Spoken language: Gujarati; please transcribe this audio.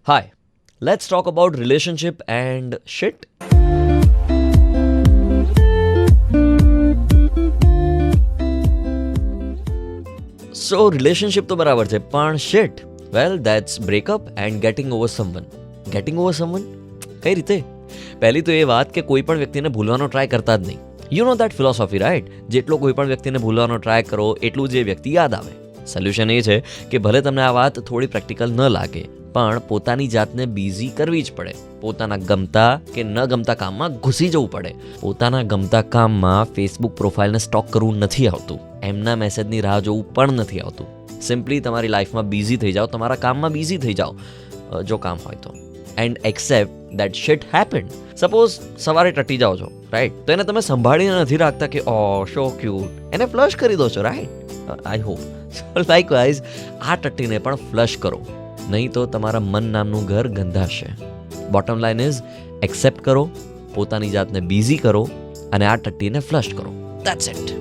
Hi, let's talk about relationship and shit. So relationship તો બરાબર છે પણ shit, well that's breakup and getting over someone. Getting over someone? કઈ રીતે? પહેલી તો એ વાત કે કોઈ પણ વ્યક્તિને ભૂલવાનો ટ્રાય કરતા જ નહીં. You know that philosophy right? જેટલો કોઈ પણ વ્યક્તિને ભૂલવાનો ટ્રાય કરો એટલું જ એ વ્યક્તિ યાદ આવે. સોલ્યુશન એ છે કે ભલે તમને આ વાત થોડી પ્રેક્ટિકલ ન લાગે પણ પોતાની જાતને બિઝી કરવી જ પડે. પોતાના ગમતા કે ન ગમતા કામમાં ઘૂસી જવું પડે. પોતાના ગમતા કામમાં ફેસબુક પ્રોફાઇલને સ્ટોક કરવું નથી આવતું. એમના મેસેજની રાહ જોવું પણ નથી આવતું. સિમ્પલી તમારી લાઈફમાં બિઝી થઈ જાઓ, તમારા કામમાં બિઝી થઈ જાઓ જો કામ હોય તો. And accept that shit happened. Suppose સવારે ટટી જાઓ છો રાઈટ, તો એને તમે સંભાળીને નથી રાખતા કે ઓ સો ક્યુટ, એને ફ્લશ કરી દો છો right. I hope so likewise આ ટટ્ટીને પણ ફ્લશ કરો, નહીં તો તમારા મન નામનું ઘર ગંધાશે. બોટમ લાઇન ઇઝ એક્સેપ્ટ કરો, પોતાની જાતને બિઝી કરો અને આ ટટ્ટીને ફ્લશ કરો. That's it.